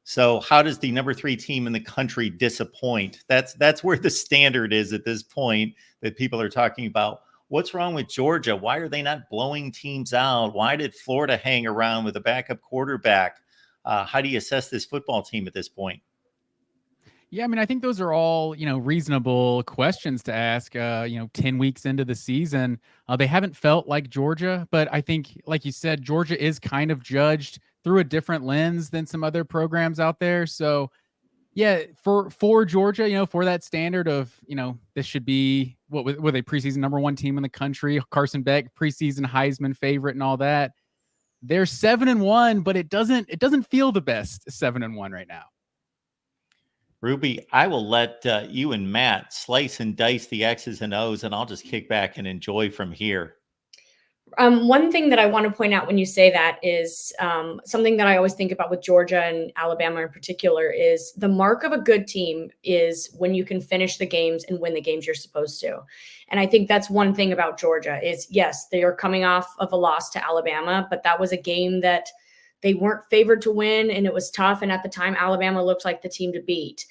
So how does the number 3 team in the country disappoint? That's where the standard is at this point that people are talking about. What's wrong with Georgia? Why are they not blowing teams out? Why did Florida hang around with a backup quarterback? How do you assess this football team at this point? Yeah, I mean, I think those are all, reasonable questions to ask, 10 weeks into the season. They haven't felt like Georgia, but I think, like you said, Georgia is kind of judged through a different lens than some other programs out there. So, yeah, for Georgia, for that standard of, this should be what were they preseason number 1 team in the country, Carson Beck, preseason Heisman favorite and all that. They're 7-1, but it doesn't feel the best 7-1 right now. Ruby, I will let you and Matt slice and dice the X's and O's, and I'll just kick back and enjoy from here. One thing that I want to point out when you say that is something that I always think about with Georgia and Alabama in particular is the mark of a good team is when you can finish the games and win the games you're supposed to. And I think that's one thing about Georgia is, yes, they are coming off of a loss to Alabama, but that was a game that they weren't favored to win, and it was tough. And at the time, Alabama looked like the team to beat.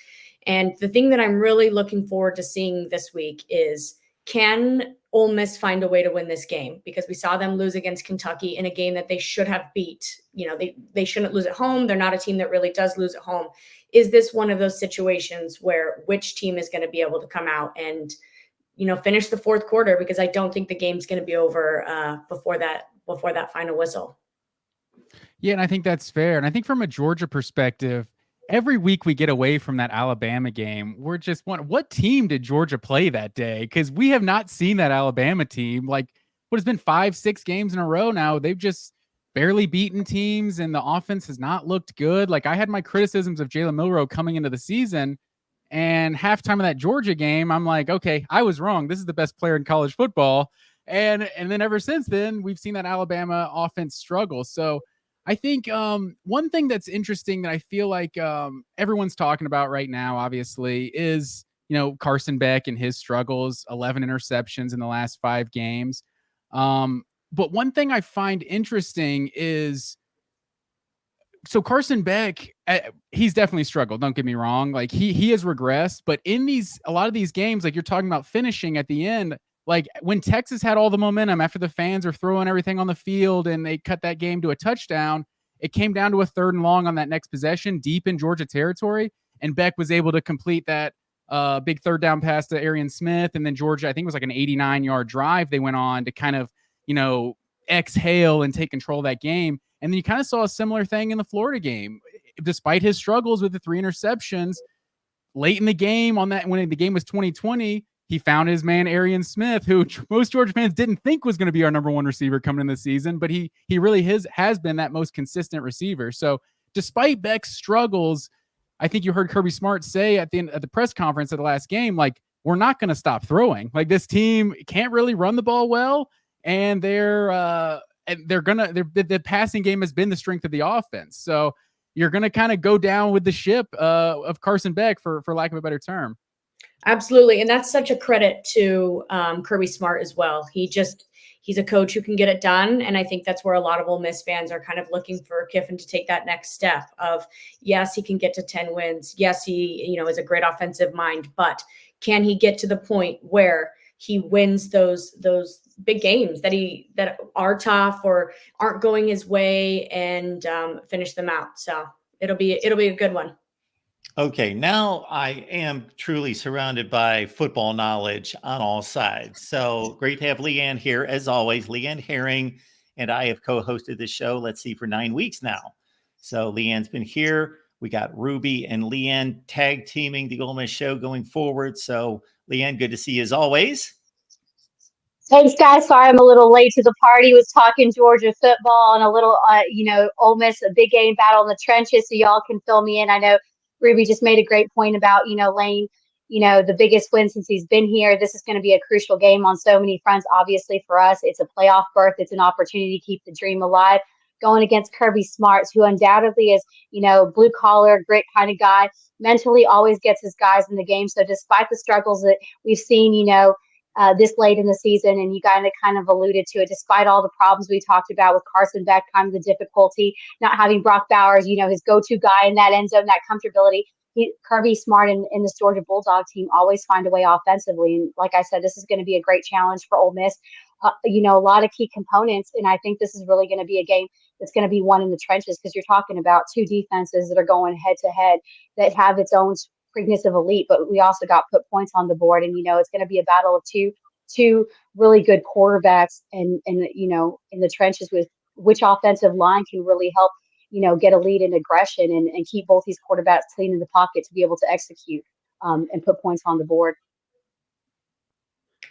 And the thing that I'm really looking forward to seeing this week is, can Ole Miss find a way to win this game? Because we saw them lose against Kentucky in a game that they should have beat. They shouldn't lose at home. They're not a team that really does lose at home. Is this one of those situations where which team is going to be able to come out and, finish the fourth quarter? Because I don't think the game's going to be over before that final whistle. Yeah, and I think that's fair. And I think from a Georgia perspective, every week we get away from that Alabama game, we're just wondering, what team did Georgia play that day? Because we have not seen that Alabama team. Like, what has been 5-6 games in a row now? They've just barely beaten teams, and the offense has not looked good. Like, I had my criticisms of Jalen Milroe coming into the season, and halftime of that Georgia game, I'm like, okay, I was wrong. This is the best player in college football. And then ever since then, we've seen that Alabama offense struggle. So I think one thing that's interesting that I feel like everyone's talking about right now, obviously, is, Carson Beck and his struggles, 11 interceptions in the last 5 games. But one thing I find interesting is, so Carson Beck, he's definitely struggled. Don't get me wrong. Like he has regressed, but in a lot of these games, like you're talking about finishing at the end, like when Texas had all the momentum after the fans are throwing everything on the field and they cut that game to a touchdown, it came down to a 3rd and long on that next possession deep in Georgia territory. And Beck was able to complete that big 3rd down pass to Arian Smith. And then Georgia, I think it was like an 89-yard drive they went on to kind of, exhale and take control of that game. And then you kind of saw a similar thing in the Florida game. Despite his struggles with the 3 interceptions late in the game when the game was 2020, he found his man, Arian Smith, who most Georgia fans didn't think was going to be our number 1 receiver coming in the season, but he really has been that most consistent receiver. So despite Beck's struggles, I think you heard Kirby Smart say at the press conference at the last game, like, we're not going to stop throwing. Like, this team can't really run the ball well, and the passing game has been the strength of the offense. So you're going to kind of go down with the ship of Carson Beck, for lack of a better term. Absolutely. And that's such a credit to Kirby Smart as well. He's a coach who can get it done. And I think that's where a lot of Ole Miss fans are kind of looking for Kiffin to take that next step of, yes, he can get to 10 wins. Yes, he, is a great offensive mind, but can he get to the point where he wins those big games that are tough or aren't going his way and finish them out? So it'll be a good one. Okay, now I am truly surrounded by football knowledge on all sides. So great to have Leanne here. As always, Leanne Herring and I have co-hosted this show, let's see, for 9 weeks now. So Leanne's been here. We got Ruby and Leanne tag teaming the Ole Miss show going forward. So Leanne, good to see you as always. Thanks, guys. Sorry I'm a little late to the party. Was talking Georgia football and a little, Ole Miss, a big game battle in the trenches, so y'all can fill me in. I know Ruby just made a great point about, Lane, the biggest win since he's been here. This is going to be a crucial game on so many fronts. Obviously, for us, it's a playoff berth. It's an opportunity to keep the dream alive. Going against Kirby Smarts, who undoubtedly is, blue collar, grit kind of guy, mentally always gets his guys in the game. So despite the struggles that we've seen, this late in the season, and you kind of alluded to it, despite all the problems we talked about with Carson Beck, kind of the difficulty, not having Brock Bowers, his go-to guy in that end zone, that comfortability. Kirby Smart and this Georgia Bulldog team always find a way offensively. And like I said, this is going to be a great challenge for Ole Miss. A lot of key components, and I think this is really going to be a game that's going to be won in the trenches, because you're talking about two defenses that are going head-to-head that have its own preakness of elite, but we also got put points on the board, and it's going to be a battle of two really good quarterbacks, and in the trenches with which offensive line can really help get a lead in aggression and keep both these quarterbacks clean in the pocket to be able to execute and put points on the board.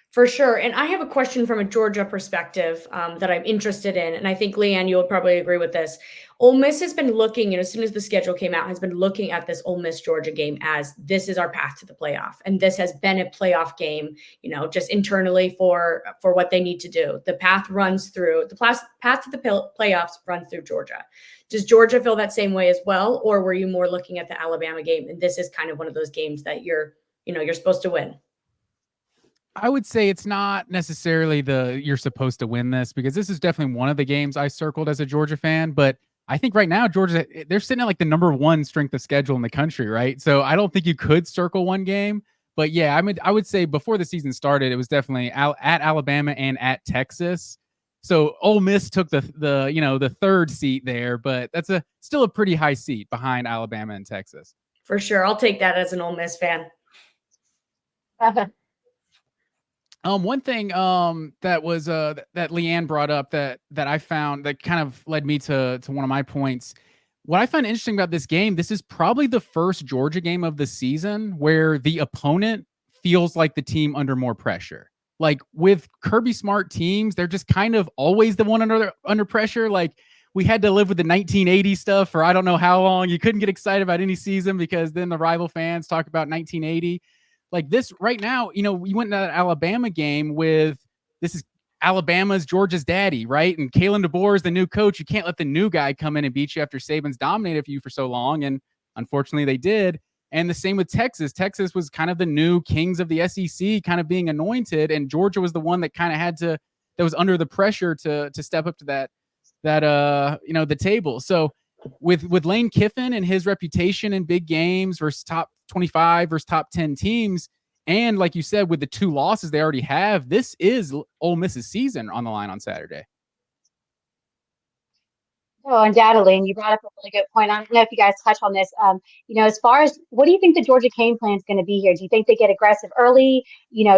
For sure. And I have a question from a Georgia perspective that I'm interested in. And I think, Leanne, you'll probably agree with this. Ole Miss has been looking, as soon as the schedule came out, has been looking at this Ole Miss Georgia game as this is our path to the playoff. And this has been a playoff game, just internally for what they need to do. The path to the playoffs runs through Georgia. Does Georgia feel that same way as well? Or were you more looking at the Alabama game? And this is kind of one of those games that you're supposed to win. I would say it's not necessarily you're supposed to win this, because this is definitely one of the games I circled as a Georgia fan. But I think right now, Georgia, they're sitting at like the number one strength of schedule in the country, right? So I don't think you could circle one game. But yeah, I would say before the season started, it was definitely at Alabama and at Texas. So Ole Miss took the third seat there, but that's still a pretty high seat behind Alabama and Texas. For sure. I'll take that as an Ole Miss fan. One thing that was that Leanne brought up that I found that kind of led me to one of my points. What I find interesting about this game, this is probably the first Georgia game of the season where the opponent feels like the team under more pressure. Like with Kirby Smart teams, they're just kind of always the one under pressure. Like we had to live with the 1980 stuff for I don't know how long. You couldn't get excited about any season because then the rival fans talk about 1980. Like this right now, we went to that Alabama game with this is Alabama's Georgia's daddy, right? And Kalen DeBoer is the new coach. You can't let the new guy come in and beat you after Saban's dominated you for so long. And unfortunately they did. And the same with Texas. Texas was kind of the new kings of the SEC kind of being anointed. And Georgia was the one that kind of that was under the pressure to step up to that the table. So with Lane Kiffin and his reputation in big games versus top 25 versus top 10 teams, and like you said, with the two losses they already have, this is Ole Miss's season on the line on Saturday. Oh, undoubtedly. And you brought up a really good point. I don't know if you guys touch on this. As far as what do you think the Georgia game plan is going to be here? Do you think they get aggressive early,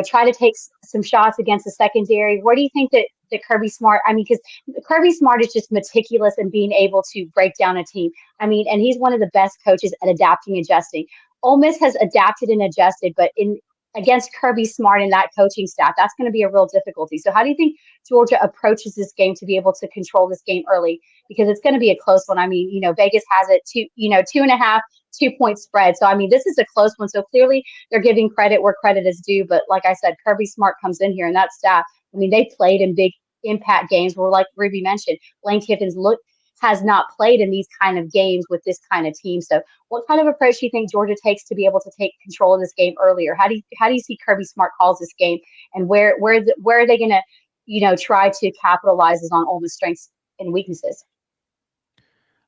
try to take some shots against the secondary? Where do you think that Kirby Smart, because Kirby Smart is just meticulous in being able to break down a team. And he's one of the best coaches at adapting and adjusting. Ole Miss has adapted and adjusted, but against Kirby Smart and that coaching staff, that's going to be a real difficulty. So how do you think Georgia approaches this game to be able to control this game early? Because it's going to be a close one. Vegas has it 2.5, 2-point spread. So, this is a close one. So clearly they're giving credit where credit is due. But like I said, Kirby Smart comes in here and that staff, they played in big impact games where, like Ruby mentioned, Lane Kiffin's has not played in these kind of games with this kind of team. So what kind of approach do you think Georgia takes to be able to take control of this game earlier? How do you see Kirby Smart calls this game, and where are they going to, try to capitalize on Ole Miss strengths and weaknesses?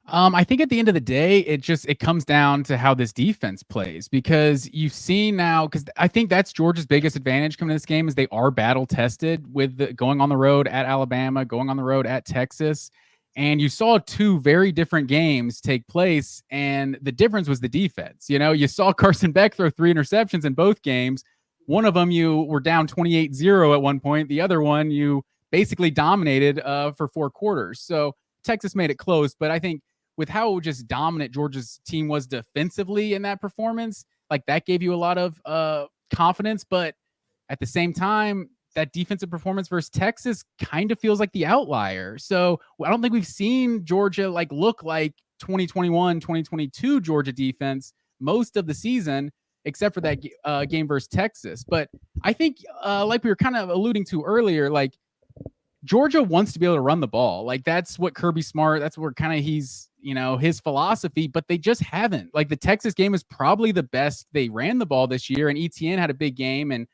I think at the end of the day, it comes down to how this defense plays, because you've seen now, because I think that's Georgia's biggest advantage coming to this game is they are battle tested with going on the road at Alabama, going on the road at Texas. And you saw two very different games take place, and the difference was the defense. You saw Carson Beck throw 3 interceptions in both games. One of them you were down 28-0 at one point. The other one you basically dominated for 4 quarters. So Texas made it close, but I think with how just dominant Georgia's team was defensively in that performance, like that gave you a lot of confidence. But at the same time, that defensive performance versus Texas kind of feels like the outlier. So I don't think we've seen Georgia look like 2021, 2022 Georgia defense most of the season, except for that game versus Texas. But I think like we were kind of alluding to earlier, like Georgia wants to be able to run the ball. Like that's what Kirby Smart, that's where kind of he's, his philosophy, but they just haven't. Like the Texas game is probably the best they ran the ball this year, and ETN had a big game, and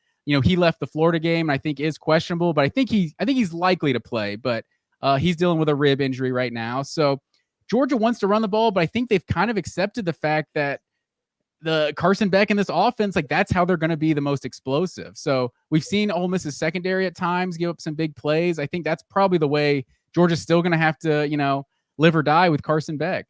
he left the Florida game, and I think is questionable, but I think he's likely to play, but he's dealing with a rib injury right now. So Georgia wants to run the ball, but I think they've kind of accepted the fact that the Carson Beck in this offense, like that's how they're going to be the most explosive. So we've seen Ole Miss's secondary at times give up some big plays. I think that's probably the way Georgia's still going to have to, live or die with Carson Beck.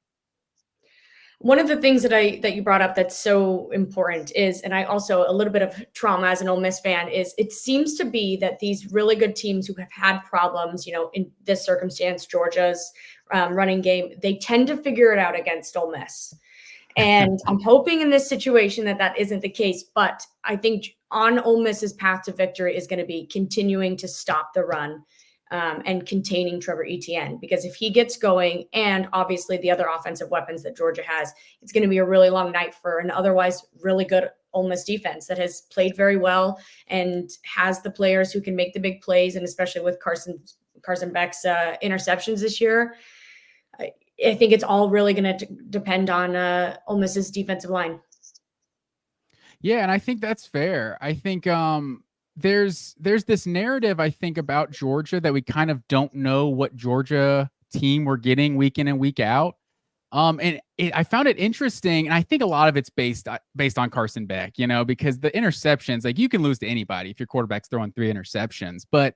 One of the things that you brought up that's so important is, and I also a little bit of trauma as an Ole Miss fan, is it seems to be that these really good teams who have had problems, in this circumstance, Georgia's running game, they tend to figure it out against Ole Miss. And I'm hoping in this situation that isn't the case, but I think on Ole Miss's path to victory is going to be continuing to stop the run and containing Trevor Etienne, because if he gets going, and obviously the other offensive weapons that Georgia has, it's going to be a really long night for an otherwise really good Ole Miss defense that has played very well and has the players who can make the big plays, and especially with Carson Beck's interceptions this year. I think it's all really going to depend on Ole Miss's defensive line. Yeah, and I think that's fair. I think there's this narrative, I think, about Georgia that we kind of don't know what Georgia team we're getting week in and week out. I found it interesting, and I think a lot of it's based on Carson Beck, because the interceptions, like you can lose to anybody if your quarterback's throwing 3 interceptions, but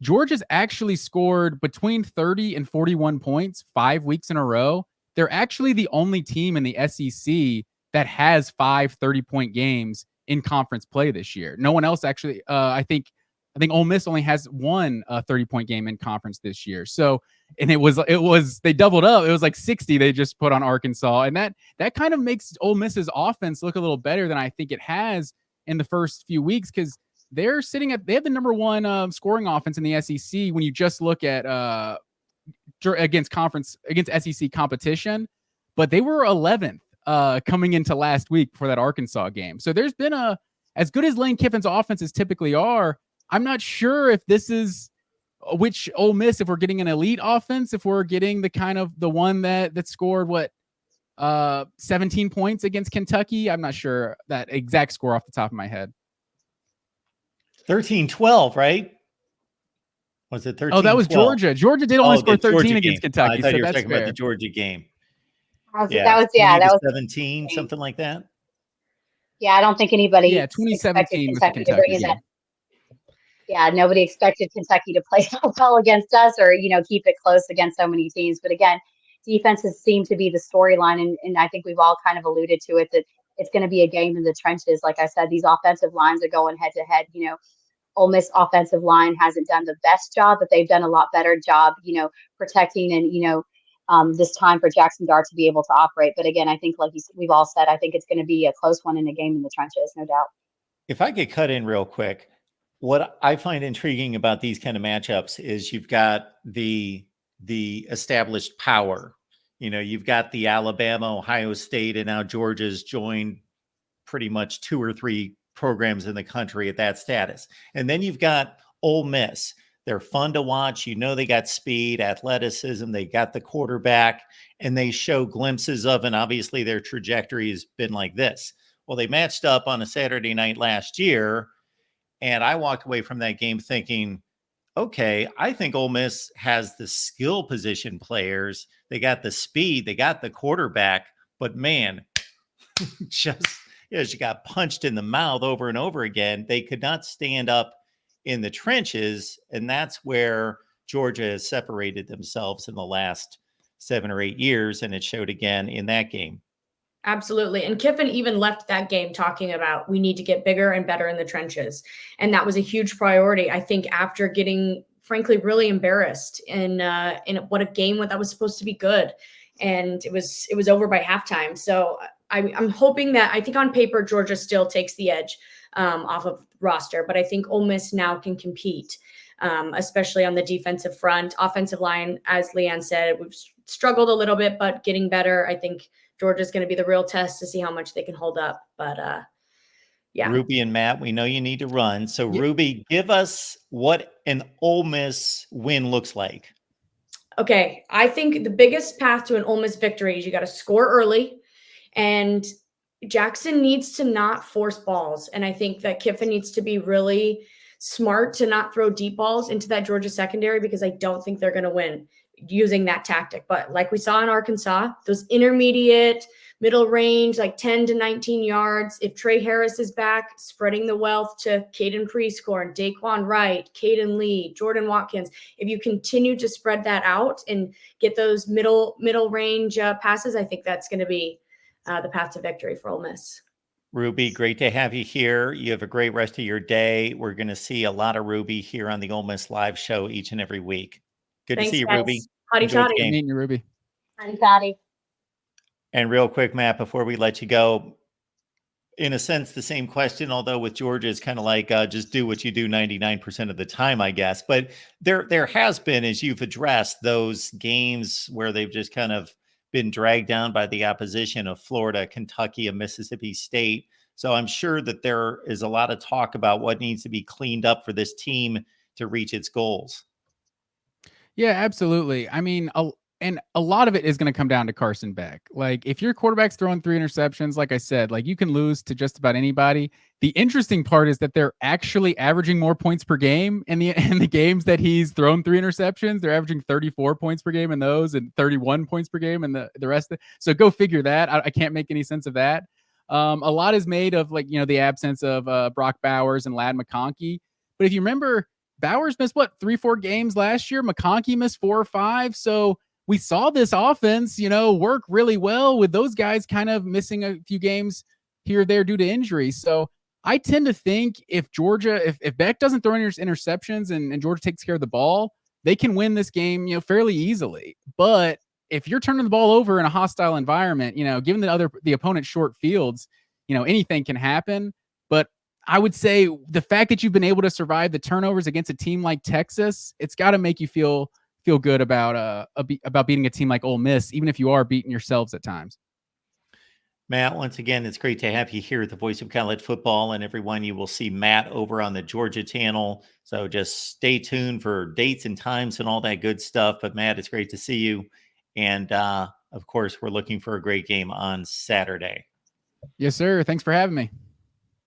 Georgia's actually scored between 30 and 41 points 5 weeks in a row. They're actually the only team in the SEC that has 5 30-point games in conference play this year. No one else actually. I think Ole Miss only has one 30-point game in conference this year. So, and it was they doubled up. It was like 60 they just put on Arkansas, and that kind of makes Ole Miss's offense look a little better than I think it has in the first few weeks, because they have the number 1 scoring offense in the SEC when you just look at against SEC competition, but they were 11th coming into last week for that Arkansas game. So there's been as good as Lane Kiffin's offenses typically are, I'm not sure if this is which Ole Miss, if we're getting an elite offense, if we're getting the kind of the one that scored 17 points against Kentucky. I'm not sure that exact score off the top of my head. 13-12, right? Was it 13? Oh, that was Georgia. Georgia did only score 13 against Kentucky. I thought you were that's talking fair. about the Georgia game. That was 17, something like that. Yeah, I don't think anybody. Yeah, 2017 was the Kentucky game. Yeah, nobody expected Kentucky to play so well against us, or keep it close against so many teams. But again, defenses seem to be the storyline, and I think we've all kind of alluded to it, that it's going to be a game in the trenches. Like I said, these offensive lines are going head to head. Ole Miss offensive line hasn't done the best job, but they've done a lot better job, protecting and this time for Jackson Dart to be able to operate. But again, I think like we've all said, I think it's going to be a close one in a game in the trenches, no doubt. If I could cut in real quick, what I find intriguing about these kind of matchups is you've got the established power. You've got the Alabama, Ohio State, and now Georgia's joined pretty much 2 or 3 programs in the country at that status. And then you've got Ole Miss. They're fun to watch. They got speed, athleticism. They got the quarterback, and they show glimpses of, and obviously their trajectory has been like this. Well, they matched up on a Saturday night last year, and I walked away from that game thinking, okay, I think Ole Miss has the skill position players. They got the speed. They got the quarterback. But man, just she got punched in the mouth over and over again. They could not stand up in the trenches, and that's where Georgia has separated themselves in the last 7 or 8 years, and it showed again in that game. Absolutely. And Kiffin even left that game talking about we need to get bigger and better in the trenches. And that was a huge priority, I think, after getting, frankly, really embarrassed in what a game that was supposed to be good. And it was over by halftime. So I'm hoping that, I think on paper, Georgia still takes the edge off of roster, but I think Ole Miss now can compete, especially on the defensive front. Offensive line, as Leanne said, we've struggled a little bit, but getting better. I think Georgia's going to be the real test to see how much they can hold up. But yeah. Ruby and Matt, we know you need to run. So Ruby, give us what an Ole Miss win looks like. Okay. I think the biggest path to an Ole Miss victory is you got to score early. And Jackson needs to not force balls. And I think that Kiffin needs to be really smart to not throw deep balls into that Georgia secondary, because I don't think they're going to win using that tactic. But like we saw in Arkansas, those intermediate, middle range, like 10 to 19 yards. If Trey Harris is back, spreading the wealth to Caden Prescorn, Daquan Wright, Caden Lee, Jordan Watkins. If you continue to spread that out and get those middle range passes, I think that's going to be the path to victory for Ole Miss. Ruby, great to have you here. You have a great rest of your day. We're going to see a lot of Ruby here on the Ole Miss Live show each and every week. Good Thanks, to see you, guys. Ruby. Howdy, Enjoy the toddy. game. Meeting you, Ruby. I'm Patty. And real quick, Matt, before we let you go, in a sense, the same question, although with Georgia, it's kind of like just do what you do 99% of the time, I guess. But there has been, as you've addressed, those games where they've just kind of been dragged down by the opposition of Florida, Kentucky, and Mississippi State. So I'm sure that there is a lot of talk about what needs to be cleaned up for this team to reach its goals. Yeah, absolutely. I mean, and a lot of it is going to come down to Carson Beck. Like, if your quarterback's throwing 3 interceptions, like I said, like, you can lose to just about anybody. The interesting part is that they're actually averaging more points per game in the games that he's thrown 3 interceptions. They're averaging 34 points per game in those, and 31 points per game in the rest of it. So go figure that. I can't make any sense of that. A lot is made of, like, the absence of Brock Bowers and Ladd McConkey. But if you remember, Bowers missed 3-4 games last year. McConkey missed 4 or 5. So we saw this offense, work really well with those guys kind of missing a few games here or there due to injury. So I tend to think if Beck doesn't throw any interceptions and Georgia takes care of the ball, they can win this game, fairly easily. But if you're turning the ball over in a hostile environment, given the opponent's short fields, anything can happen. But I would say the fact that you've been able to survive the turnovers against a team like Texas, it's got to make you feel good about beating a team like Ole Miss, even if you are beating yourselves at times. Matt, once again, it's great to have you here at the Voice of College Football, and everyone, you will see Matt over on the Georgia channel. So just stay tuned for dates and times and all that good stuff. But Matt, it's great to see you. And of course, we're looking for a great game on Saturday. Yes, sir. Thanks for having me.